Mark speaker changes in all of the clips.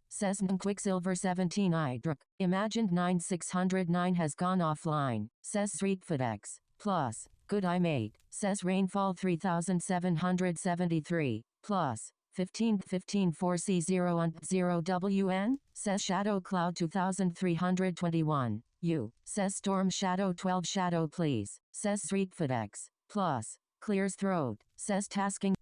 Speaker 1: Says Quicksilver 17 Idruk. Imagined 9609 has gone offline. Says StreetFootX. Plus. Good I mate. Says Rainfall 3773. Plus. 15 4C0 and 0WN. Says Shadow Cloud 2321. U. Says Storm Shadow 12 Shadow please. Says StreetFootX. Plus. Clears throat. Says Tasking.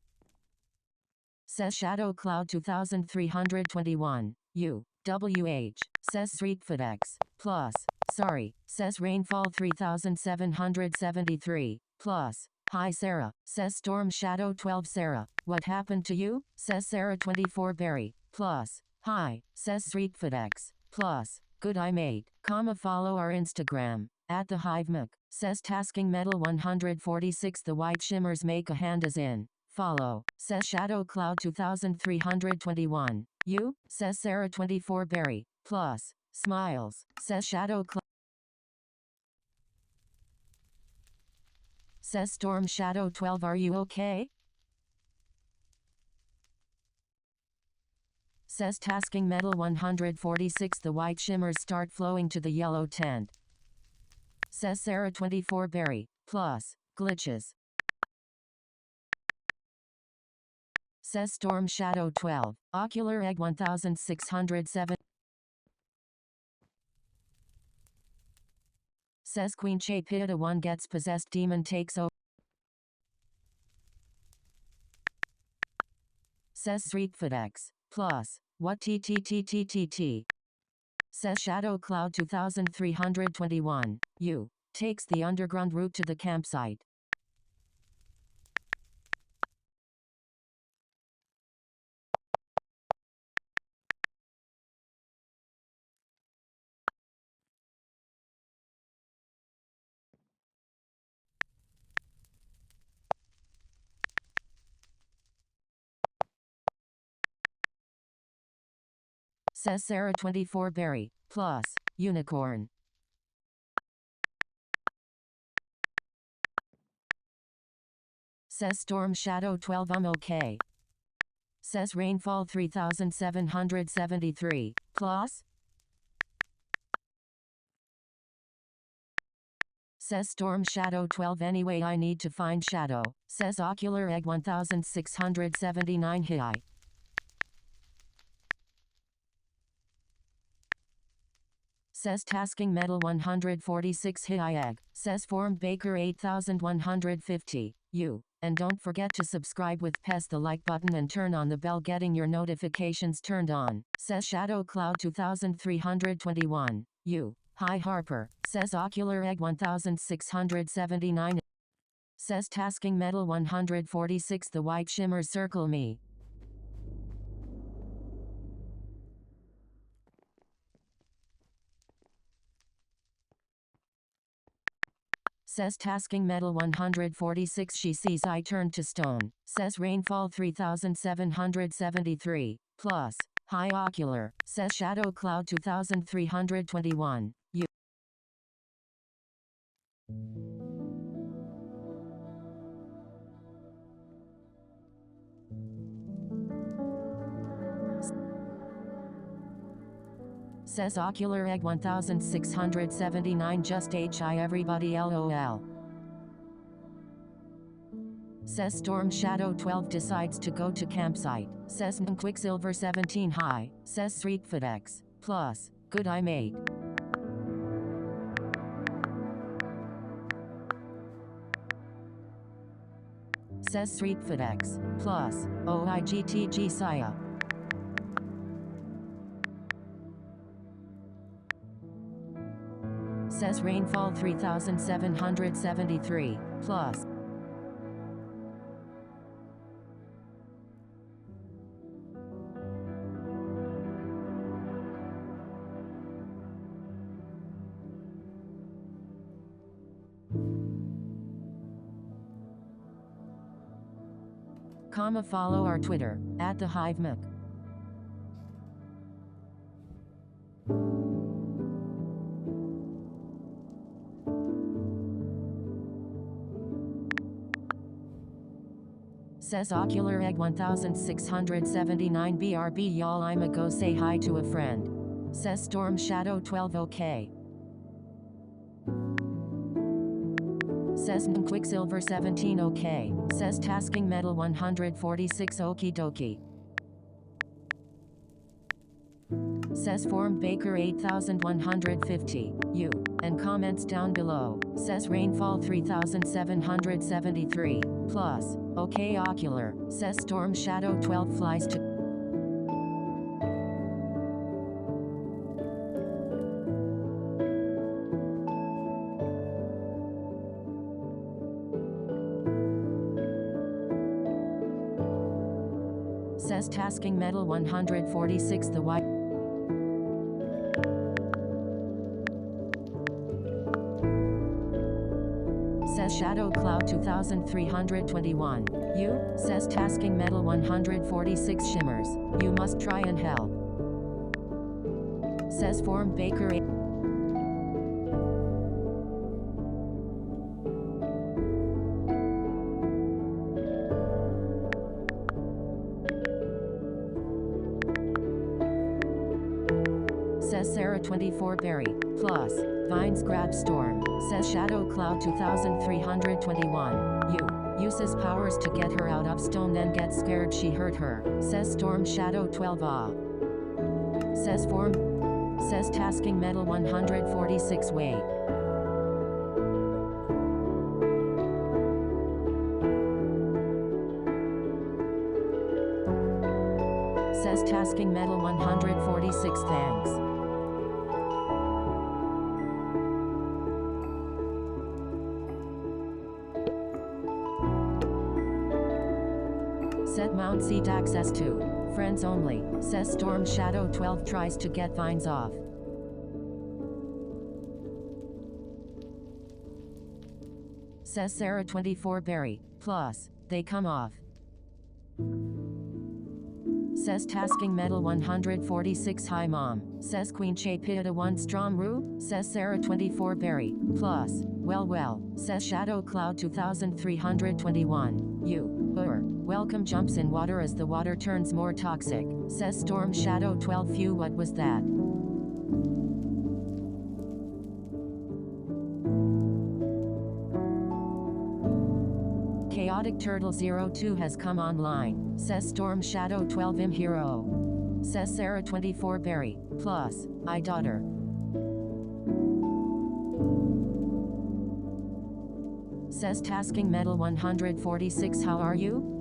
Speaker 1: Says Shadow Cloud 2321. U. WH. Says StreetFootX. Plus. Sorry. Says Rainfall 3773. Plus. Hi Sarah. Says Storm Shadow 12 Sarah. What happened to you? Says Sarah 24 Berry. Plus. Hi. Says StreetFootX. Plus. Good I mate. Follow our Instagram. At the HiveMook. Says Tasking Metal 146 the white shimmers make a hand as in. Follow. Says Shadow Cloud 2321. You? Says Sarah 24 Berry. Plus. Smiles. Says Shadow Cloud. Says Storm Shadow 12 are you okay? Says Tasking Metal 146 the white shimmers start flowing to the yellow tent. Says Sarah 24 Berry. Plus. Glitches. Says Storm Shadow 12. Ocular Egg 1607. Says Queen Chapita 1 gets possessed demon takes over. Says StreetFootX. Plus. What TTTTTT. Says Shadow Cloud 2321. U. Takes the underground route to the campsite. Says Sarah 24 Berry. Plus. Unicorn. Says Storm Shadow 12 I'm okay. Says Rainfall 3773. Plus. Says Storm Shadow 12 anyway I need to find Shadow. Says Ocular Egg 1679 hi. Says Tasking Metal 146 hi egg. Says Formed Baker 8150. U. And don't forget to subscribe with press the like button and turn on the bell getting your notifications turned on. Says Shadow Cloud 2321. U. Hi Harper. Says Ocular Egg 1679. Says Tasking Metal 146 the white shimmers circle me. Says Tasking Metal 146 she sees I turned to stone. Says Rainfall 3773. Plus. Hi Ocular. Says Shadow Cloud 2321. U. Says Ocular Egg 1679 just hi everybody lol. Says Storm Shadow 12 decides to go to campsite. Says Quicksilver 17 hi. Says StreetFootX. Plus. Good I mate. Says StreetFootX. Plus. OIGTG Saya. Says Rainfall 3773. Plus. Follow our Twitter, at the HiveMook. Says Ocular Egg 1679 BRB. Y'all, I'ma go say hi to a friend. Says Storm Shadow 12. Okay. Says Quicksilver 17. Okay. Says Tasking Metal 146. Okie dokie. Says Form Baker 8150. You. And comments down below. Says Rainfall 3773. Plus. Okay Ocular. Says Storm Shadow 12 flies to. Says Tasking Metal 146. The white. Says Shadow Cloud 2321. You. Says Tasking Metal 146 Shimmers. You must try and help. Says Form Baker 8. Says Sarah 24 Berry. Plus. Vines Grab Storm. Says Shadow Cloud 2321. You. Uses powers to get her out of stone, then gets scared she hurt her. Says Storm Shadow 12. Ah. Says Form. Says Tasking Metal 146. Wait. Says Tasking Metal 146. Thanks. Said Mount Seat access to friends only. Says Storm Shadow 12 tries to get vines off. Says Sarah 24 Berry. Plus, they come off. Says Tasking Metal 146. Hi Mom. Says Queen Chapita 1 Strom Roo. Says Sarah 24 Berry. Plus, well. Says Shadow Cloud 2321. You. Welcome jumps in water as the water turns more toxic. Says Storm Shadow 12. Phew, what was that? Chaotic Turtle 02 has come online. Says Storm Shadow 12. Im hero. Says Sarah 24 Berry. Plus, I daughter. Says Tasking Metal 146. How are you?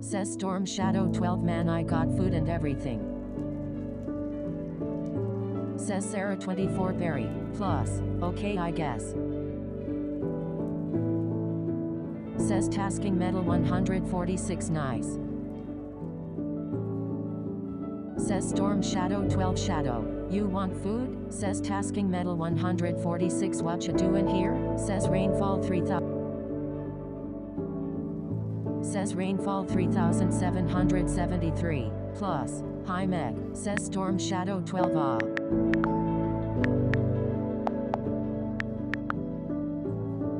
Speaker 1: Says Storm Shadow 12. Man, I got food and everything. Says Sarah 24 Berry. Plus, okay I guess. Says Tasking Metal 146. Nice. Says Storm Shadow 12. Shadow, you want food? Says Tasking Metal 146. What you doing here? Says Rainfall 3000. Says Rainfall 3773. Plus, hi Meg. Says Storm Shadow 12. Ah.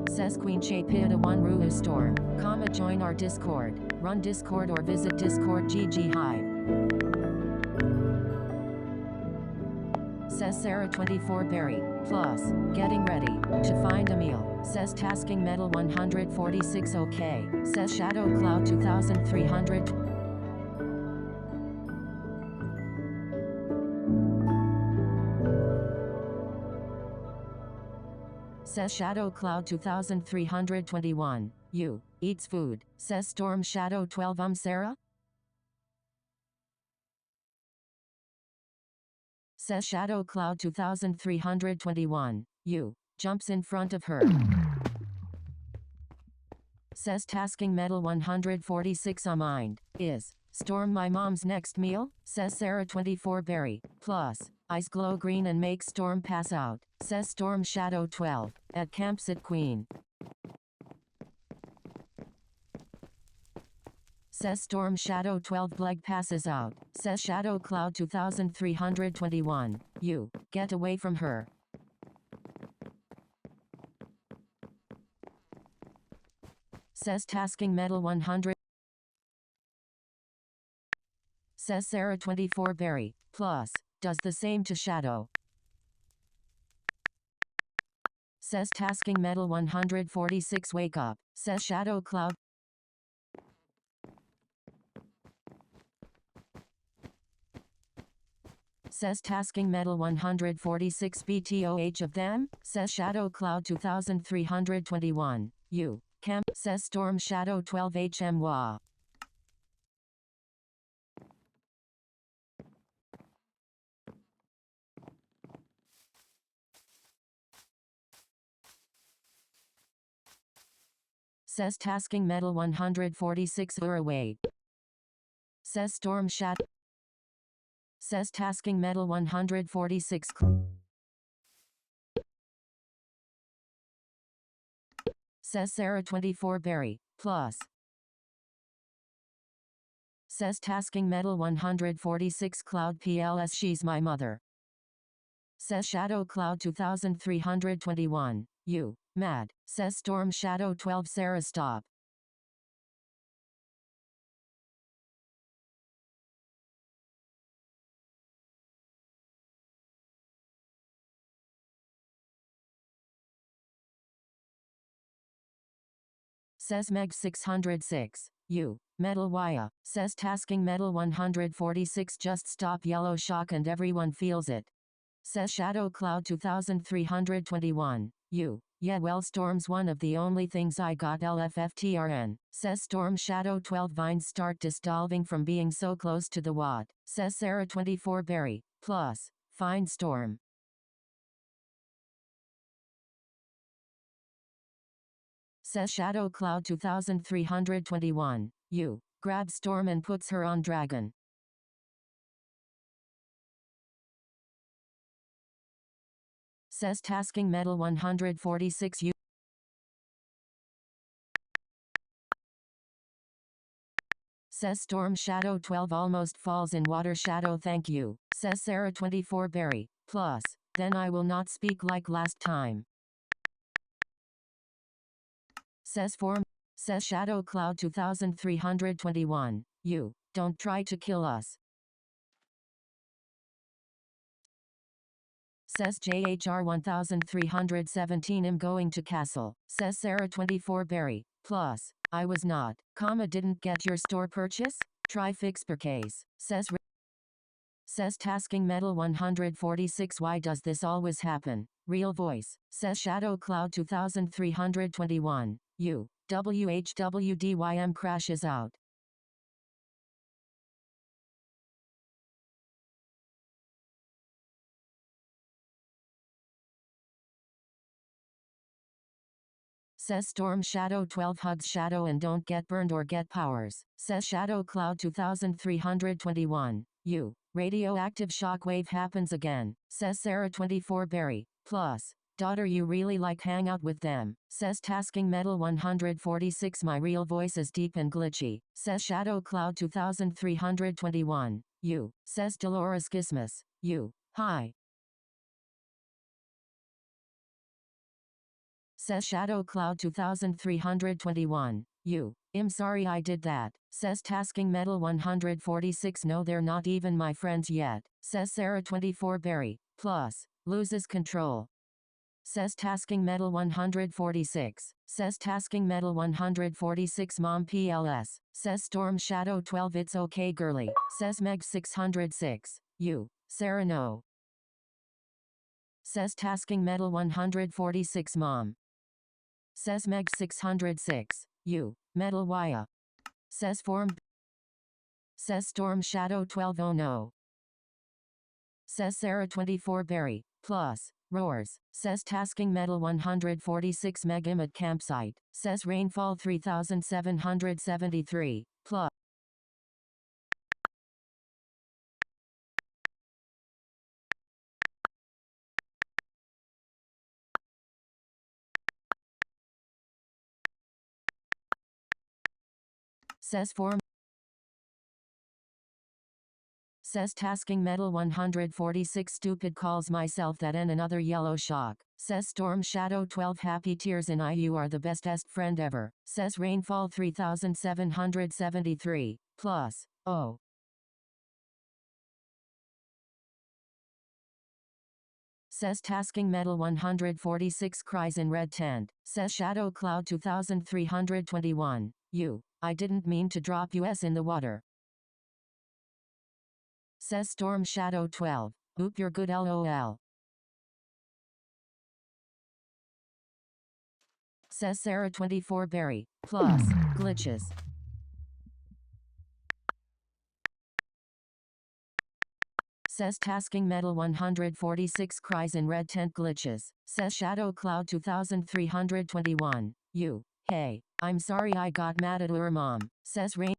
Speaker 1: Says Queen Chapita 1 Ruu Storm. Comma join our Discord. Run Discord or visit Discord GG Hive. Says Sarah 24 Berry. Plus, getting ready to find a meal. Says Tasking Metal 146. Okay. Says Shadow Cloud 2300. Says Shadow Cloud 2321. You. Eats food. Says Storm Shadow 12. Sarah? Says Shadow Cloud 2321. You. Jumps in front of her. Says Tasking Metal 146. Mind. Is. Storm my mom's next meal? Says Sarah 24 Berry. Plus, eyes glow green and make Storm pass out. Says Storm Shadow 12. At Campsite Queen. Says Storm Shadow 12. Bleg passes out. Says Shadow Cloud 2321. You. Get away from her. Says tasking metal 100. Says Sarah 24 berry. Plus. Does the same to shadow. Says tasking metal 146 wake up. Says shadow cloud. Says tasking metal 146 BTOH of them. Says shadow cloud 2321. U. Camp. Says storm shadow 12 HMWA. Says tasking metal 146 Uraway. Says storm shadow. Says tasking metal 146. Says Sarah 24 berry. Plus. Says tasking metal 146 cloud PLS she's my mother. Says shadow cloud 2321. You. Mad. Says storm shadow 12 Sarah stop. Says Meg 606. You. Metal Waya. Says tasking metal 146 just stop yellow shock and everyone feels it. Says shadow cloud 2321. You. Yeah well storm's one of the only things I got LFFTRN. Says storm shadow 12 vines start dissolving from being so close to the watt. Says Sarah 24 berry. Plus. Fine storm. Says shadow cloud 2321. You. Grabs storm and puts her on dragon. Says tasking metal 146 U. Says storm shadow 12 almost falls in water shadow thank you. Says Sarah 24 berry. Plus. Then I will not speak like last time. Says form. Says shadow cloud 2321. You. Don't try to kill us. Says JHR 1317 I'm going to castle. Says Sarah 24 berry. Plus. I was not. Comma didn't get your store purchase? Try fix per case. Says tasking metal 146 why does this always happen? Real voice. Says shadow cloud 2321. U. WHWDYM crashes out. Says storm shadow 12 hugs shadow and don't get burned or get powers. Says shadow cloud 2321. U. Radioactive shockwave happens again. Says Sarah 24 berry. Plus. Daughter you really like hang out with them. Says tasking metal 146 my real voice is deep and glitchy. Says shadow cloud 2321. U. Says Dolores Gizmus. U. Hi. Says shadow cloud 2321. You. I'm sorry I did that. Says tasking metal 146 no they're not even my friends yet. Says Sarah 24 berry. Plus. Loses control. Says tasking metal 146. Says tasking metal 146 mom PLS. Says storm shadow 12 it's okay girly. Says Meg 606. You. Sarah no. Says tasking metal 146 mom. Says Meg 606. U. Metal Waya. Says form. Says storm shadow 12 oh no. Says Sarah 24 berry. Plus. Roars. Says tasking metal 146 megam at campsite. Says rainfall 3773. Plus. Says form. Says Tasking Metal 146 Stupid calls myself that and another yellow shock. Says Storm Shadow 12 Happy Tears in Eye you are the bestest friend ever. Says Rainfall 3773. Plus. Oh. Says Tasking Metal 146 Cries in Red Tent. Says Shadow Cloud 2321. I didn't mean to drop us in the water. Says Storm Shadow 12. Oop you're good LOL. Says Sarah 24 Berry. Plus. Glitches. Says Tasking Metal 146 Cries in Red Tent Glitches. Says Shadow Cloud 2321. Hey. I'm sorry I got mad at your mom. Says Rain.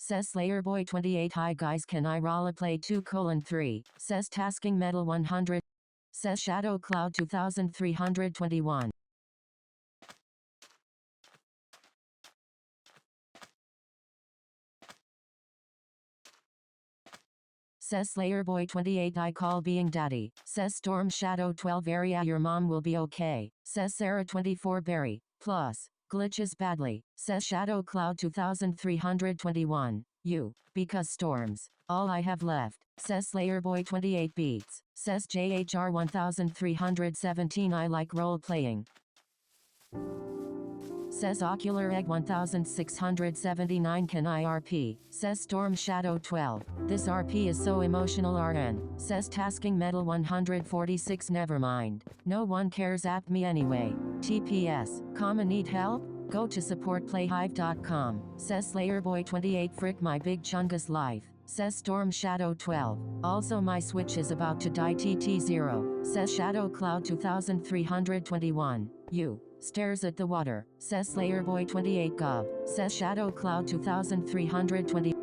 Speaker 1: Says Slayer Boy 28 Hi guys can I roleplay 2:3. Says Tasking Metal 100. Says Shadow Cloud 2321. Says Slayer Boy 28 I call being daddy. Says Storm Shadow 12 area your mom will be okay. Says Sarah 24 Berry. Plus. Glitches badly. Says Shadow Cloud 2321. Because storms. All I have left. Says Slayer Boy 28 Beats. Says JHR 1317 I like role playing. Says Ocular Egg 1679 can I RP. Says Storm Shadow 12. This RP is so emotional RN. Says Tasking Metal 146 nevermind. No one cares at me anyway. TPS. Comma need help? Go to supportplayhive.com. Says Slayer Boy 28 frick my big chungus life. Says Storm Shadow 12. Also my Switch is about to die TT0. Says Shadow Cloud 2321. Stares at the water. Says Slayer Boy 28 Gob. Says Shadow Cloud 2320.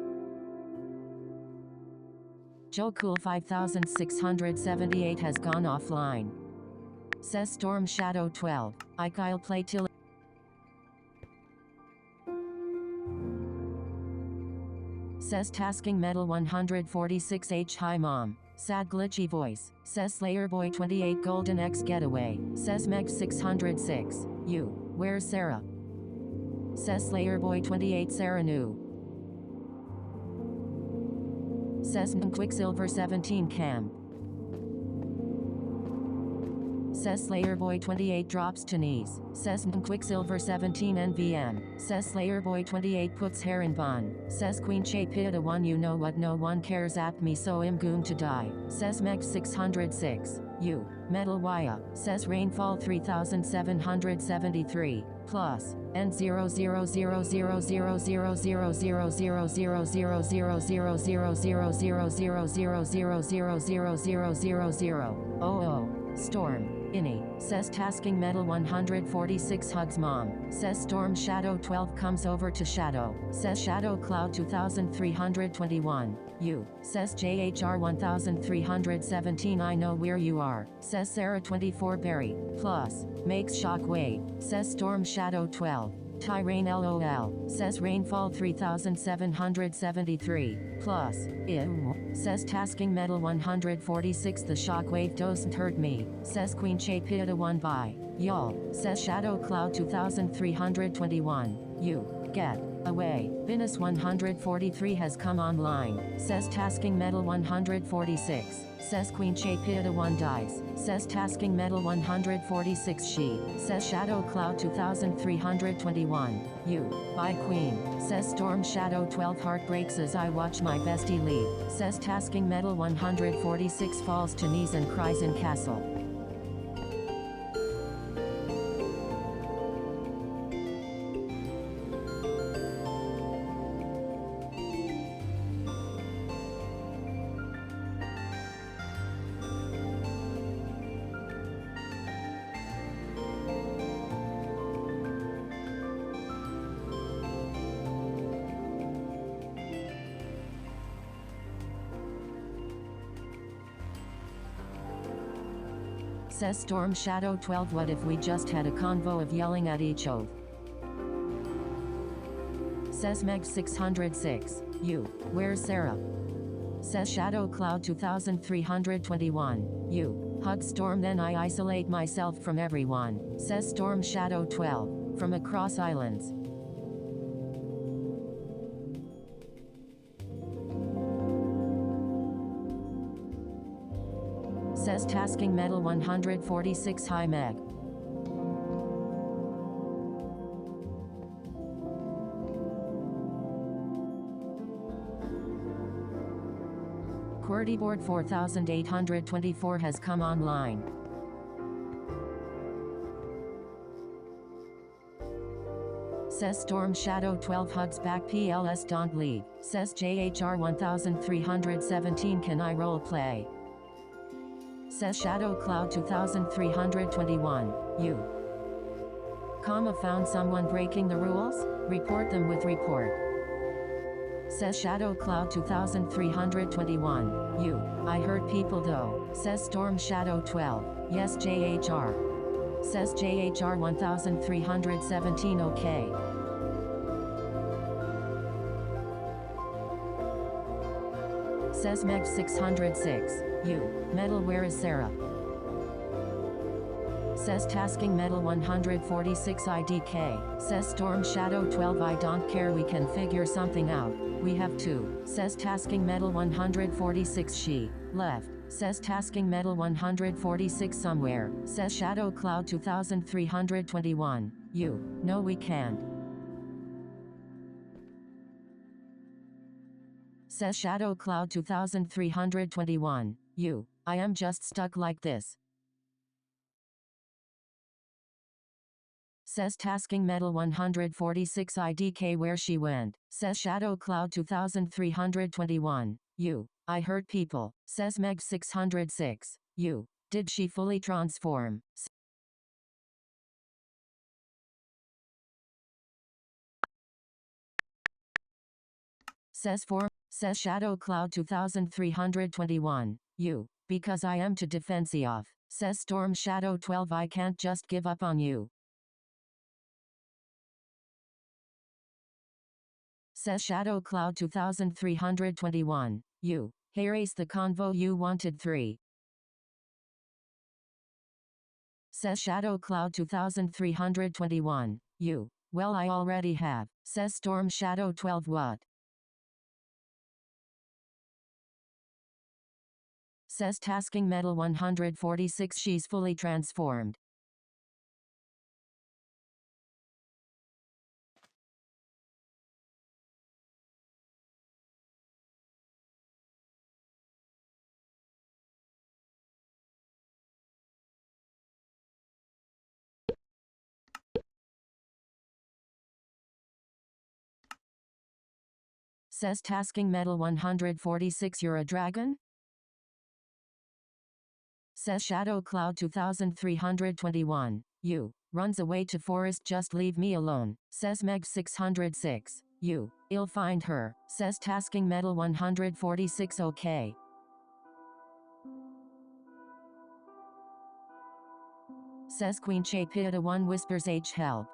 Speaker 1: Joe Cool 5678 has gone offline. Says Storm Shadow 12. I'll play till. Says Tasking Metal 146 H Hi Mom. Sad glitchy voice. Says Slayer Boy 28 Golden X Getaway. Says Meg 606. Where's Sarah? Says Slayer Boy 28 Sarah New. Says Quicksilver 17 Cam. Says Slayer Boy 28 drops to knees. Says Quicksilver 17 NVM. Says Slayer Boy 28 puts hair in bun. Says Queen Che Pita 1 you know what no one cares at me so I'm goon to die. Says Meg 606. Metal Waya. Says Rainfall 3773. Plus. N 00000000000000000000000000000000000000000000000000000000000000000000000000000000000000000000000000000000000000000000000000000000000000000000000000000000000000000000000000000000000000000000000000000000000000000000000000000000000000000000000000000000000000000000000000000000000000000000000000000000000000000000000000000000000000000000000000000000000000000000000000000000000000000000000000000000000000000000000000000000000000000000000000000000000000000000000000000000000000000000000000000000000Storm Shadow 12 comes over to Shadow. Says Shadow Cloud 2321. Says JHR 1317 I know where you are. Says Sarah 24 Berry. Plus. Makes shockwave. Says Storm Shadow 12. Tyrain LOL. Says Rainfall 3773. Plus. Ew. Says Tasking Metal 146 the shockwave doesn't hurt me. Says Queen Che Pita 1 bye. Y'all. Says Shadow Cloud 2321. Get away. Venus 143 has come online. Says Tasking Metal 146. Says Queen Che Pita 1 dies. Says Tasking Metal 146 she. Says Shadow Cloud 2321. Bye Queen. Says Storm Shadow 12 heartbreaks as I watch my bestie leave. Says Tasking Metal 146 falls to knees and cries in castle. Says Storm Shadow 12 what if we just had a convo of yelling at each other? Says Meg 606. You. Where's Sarah? Says Shadow Cloud 2321. You. Hug Storm, then I isolate myself from everyone. Says Storm Shadow 12. From across islands. Says Tasking Metal 146. Hi Meg. QWERTYboard 4824 has come online. Says Storm Shadow 12 hugs back PLS don't leave. Says JHR 1317 can I role play? Says Shadow Cloud 2321. You. Found someone breaking the rules? Report them with report. Says Shadow Cloud 2321. You. I heard people though. Says Storm Shadow 12. Yes JHR. Says JHR 1317 okay. Says Meg 606. You. Metal where is Sarah? Says Tasking Metal 146 IDK. Says Storm Shadow 12 I don't care we can figure something out. We have to. Says Tasking Metal 146 she. Left. Says Tasking Metal 146 somewhere. Says Shadow Cloud 2321. You. No we can't. Says Shadow Cloud 2321. You. I am just stuck like this. Says Tasking Metal 146 IDK where she went. Says Shadow Cloud 2321. You. I heard people. Says Meg 606. You. Did she fully transform? Says Shadow Cloud 2321. You. Because I am to defense off. Says Storm Shadow 12 I can't just give up on you. Says Shadow Cloud 2321. You. Here is the convo you wanted 3. Says Shadow Cloud 2321. You. Well I already have. Says Storm Shadow 12 what? Says Tasking Metal 146 she's fully transformed. Says Tasking Metal 146 you're a dragon? Says Shadow Cloud 2321. You. Runs away to forest just leave me alone. Says Meg 606. You. I'll find her. Says Tasking Metal 146 okay. Says Queen Chapita 1 whispers H help.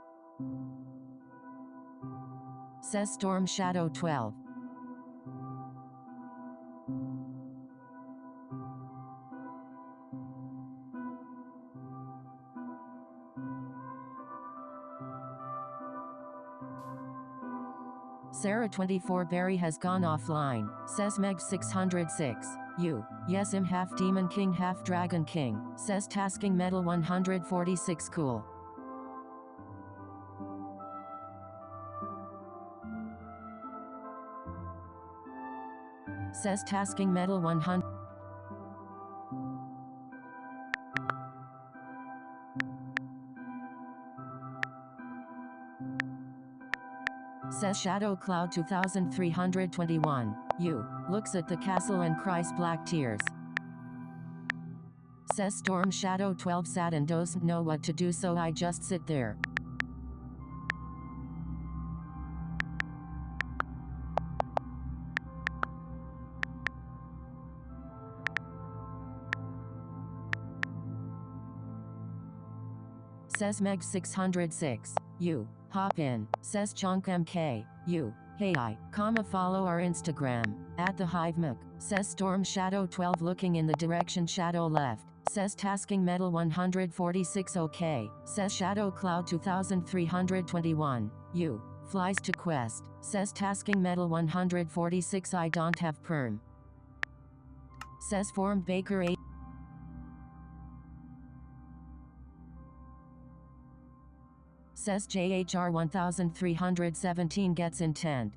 Speaker 1: Says Storm Shadow 12. Sarah 24 Barry has gone offline. Says Meg 606. You. Yes I'm half Demon King half Dragon King. Says Tasking Metal 146 cool. Says Tasking Metal 100. Says Shadow Cloud 2321. You. Looks at the castle and cries black tears. Says Storm Shadow 12 sad and doesn't know what to do so I just sit there. Says Meg 606. You. Hop in. Says Chonk MK. You. Hey follow our Instagram, @thehivemc, says Storm Shadow 12 looking in the direction Shadow left, says Tasking Metal 146 OK, says Shadow Cloud 2321, you, flies to Quest, says Tasking Metal 146 I don't have perm, says Formed Baker 8, says JHR 1317 gets intent,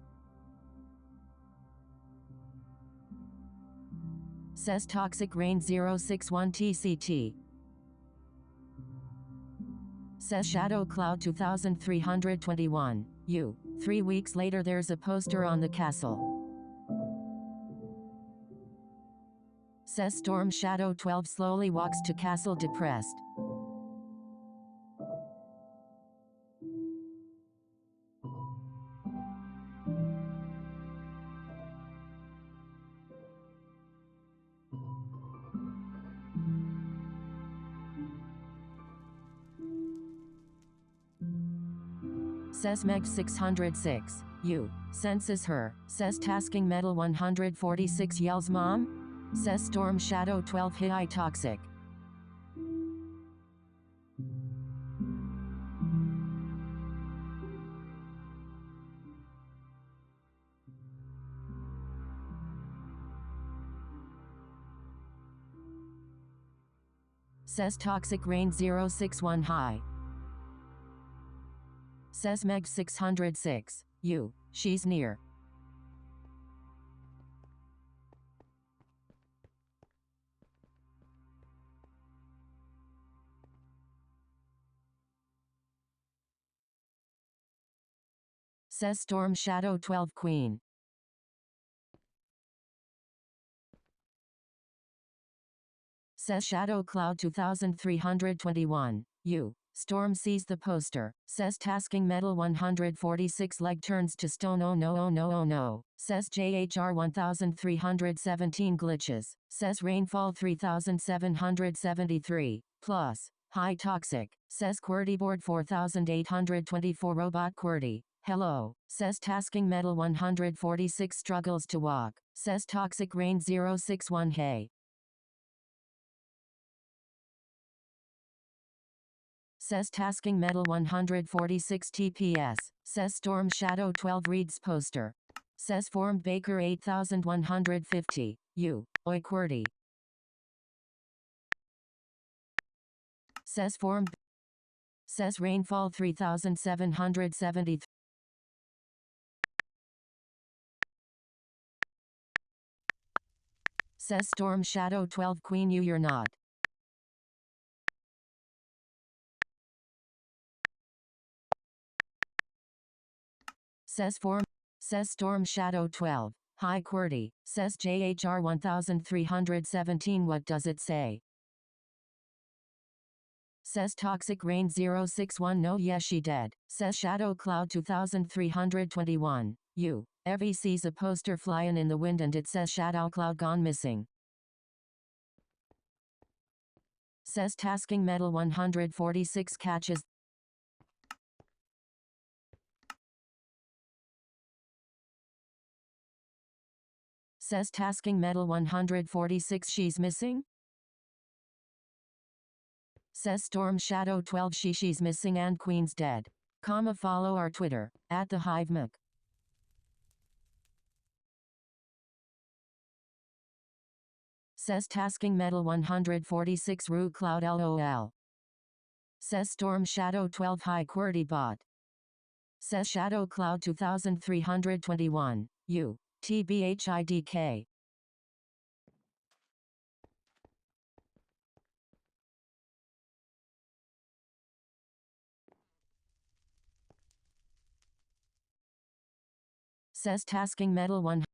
Speaker 1: says Toxic Rain 061 TCT, says Shadow Cloud 2321, you. 3 weeks later there's a poster on the castle, says Storm Shadow 12 slowly walks to castle depressed, says Meg 606, you, senses her, says Tasking Metal 146 yells mom, says Storm Shadow 12 hi toxic, says Toxic Rain 061 hi, says Meg 606, you, she's near, says Storm Shadow 12 Queen, says Shadow Cloud 2321, you. Storm sees the poster, says Tasking Metal 146 leg turns to stone oh no oh no oh no, says JHR 1317 glitches, says Rainfall 3773, plus, high toxic, says QWERTYboard 4824 robot QWERTY, hello, says Tasking Metal 146 struggles to walk, says Toxic Rain 061 hey, says Tasking Metal 146 TPS, says Storm Shadow 12 reads poster, says Formed Baker 8150, you, oi QWERTY, says Formed, says Rainfall 3773, says Storm Shadow 12 Queen you're not, says Storm Shadow 12, hi QWERTY, says JHR 1317 what does it say? Says Toxic Rain 061 no yes she dead, says Shadow Cloud 2321, you, Evie sees a poster flying in the wind and it says Shadow Cloud gone missing. Says Tasking Metal 146 catches, says Tasking Metal 146 she's missing? Says Storm Shadow 12 she's missing and Queen's dead. Follow our Twitter, @thehivemc. Says Tasking Metal 146 Rue Cloud LOL. Says Storm Shadow 12 High QWERTY bot. Says Shadow Cloud 2321, you, TBHIDK. Says Tasking Metal 1.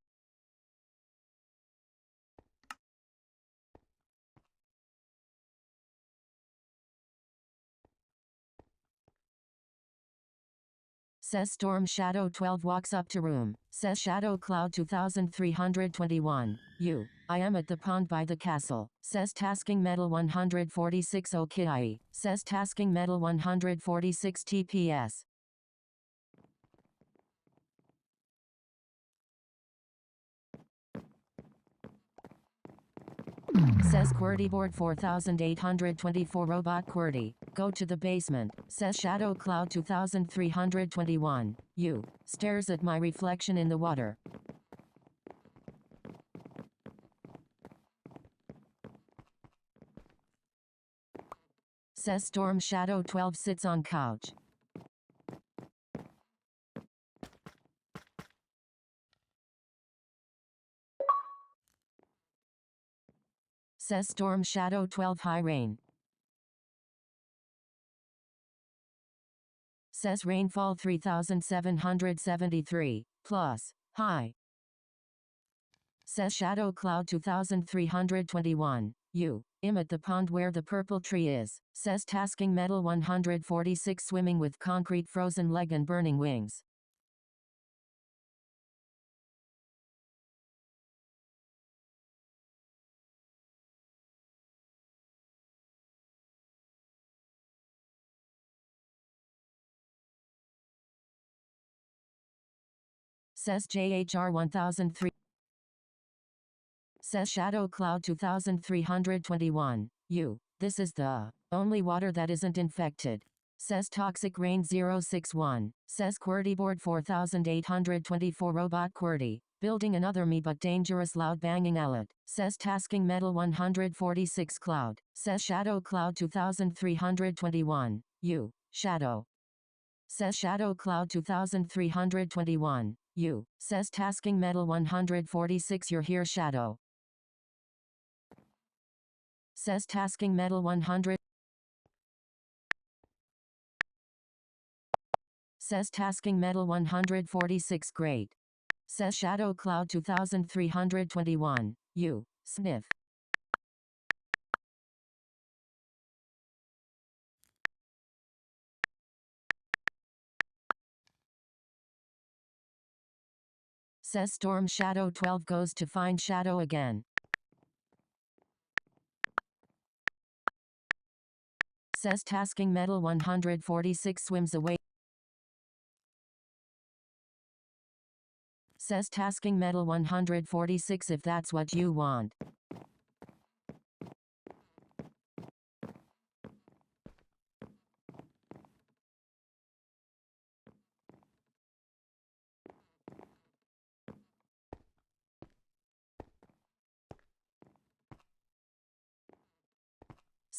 Speaker 1: Says Storm Shadow 12 walks up to room. Says Shadow Cloud 2321, you, I am at the pond by the castle. Says Tasking Metal 146 Okiai. Says Tasking Metal 146 TPS. Says QWERTYboard 4824 Robot QWERTY. Go to the basement. Says Shadow Cloud 2321. You. Stares at my reflection in the water. Says Storm Shadow 12 sits on couch. Says Storm Shadow 12 high rain. Says rainfall 3773 plus high. Says Shadow Cloud 2321. You. I'm at the pond where the purple tree is. Says Tasking Metal 146 swimming with concrete frozen leg and burning wings. Says JHR 1003. Says Shadow Cloud 2321. You. This is the only water that isn't infected. Says Toxic Rain 061. Says QWERTYboard 4824 Robot QWERTY. Building another me but dangerous loud banging alert. Says Tasking Metal 146 Cloud. Says Shadow Cloud 2321. You. Shadow. Says Shadow Cloud 2321. You. Says Tasking Metal 146 You're here Shadow. Says Tasking Metal 100. Says Tasking Metal 146 Great. Says Shadow Cloud 2321. You. Sniff. Says Storm Shadow 12 goes to find Shadow again. Says Tasking Metal 146 swims away. Says Tasking Metal 146 if that's what you want.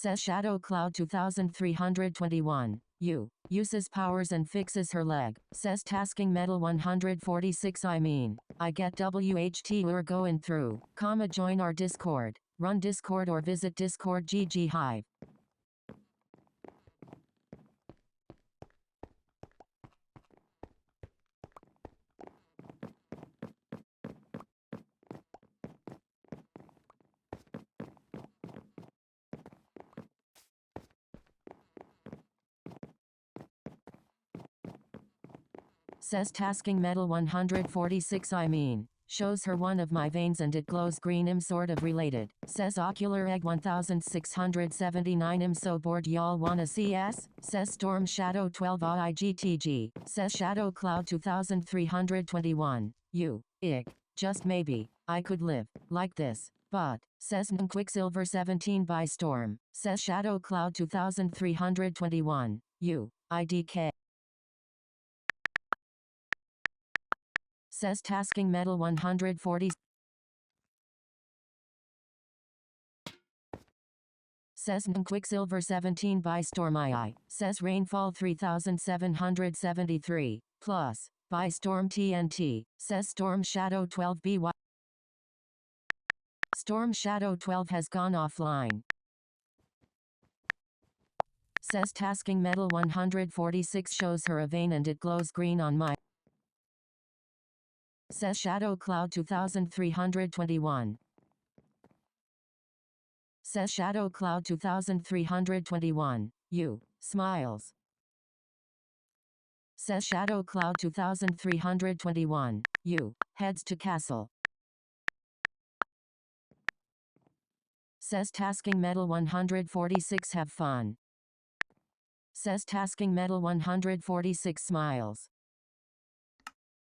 Speaker 1: Says Shadow Cloud 2321. You. Uses powers and fixes her leg. Says Tasking Metal 146 I get WHT we're going through. Join our Discord. Run Discord or visit Discord GG Hive. Says Tasking Metal 146 shows her one of my veins and it glows green. I'm sort of related. Says Ocular Egg 1679 I'm so bored y'all wanna see S? Says Storm Shadow 12 OIGTG. Says Shadow Cloud 2321. You. Ick. Just maybe. I could live. Like this. But. Says Quicksilver 17 by Storm. Says Shadow Cloud 2321. You. IDK. Says Tasking Metal 140. Says Quicksilver 17 by Storm II. Says Rainfall 3773. Plus. By Storm TNT. Says Storm Shadow 12 BY. Storm Shadow 12 has gone offline. Says Tasking Metal 146 shows her a vein and it glows green on my. Says Shadow Cloud 2321. Says Shadow Cloud 2321. You. Smiles. Says Shadow Cloud 2321. You. Heads to castle. Says Tasking Metal 146 have fun. Says Tasking Metal 146 smiles.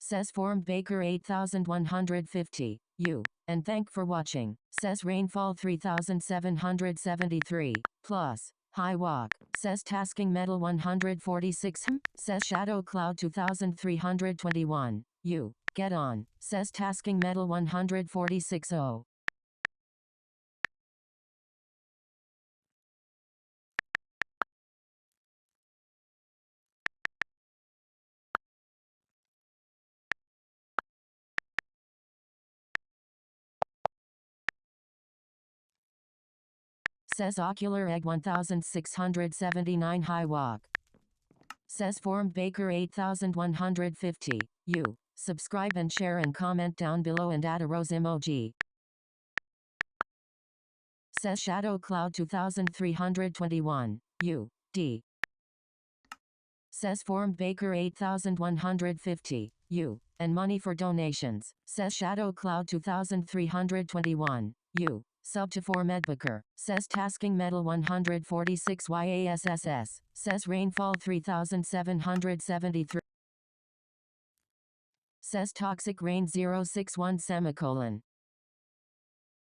Speaker 1: Says Formed Baker 8150. U. And thank for watching. Says rainfall 3773. Plus. High walk. Says tasking metal 146. Says shadow cloud 2321. U. Get on. Says tasking metal 146. Oh. Says ocular egg 1679 high walk. Says formed Baker 8150. You. Subscribe and share and comment down below and add a rose emoji. Says shadow cloud 2321. U. D. Says formed Baker 8150. U. And money for donations. Says shadow cloud 2321. U. Sub to 4 Medbaker. Says tasking metal 146 YASSS. Says rainfall 3773. Says toxic rain 061 semicolon.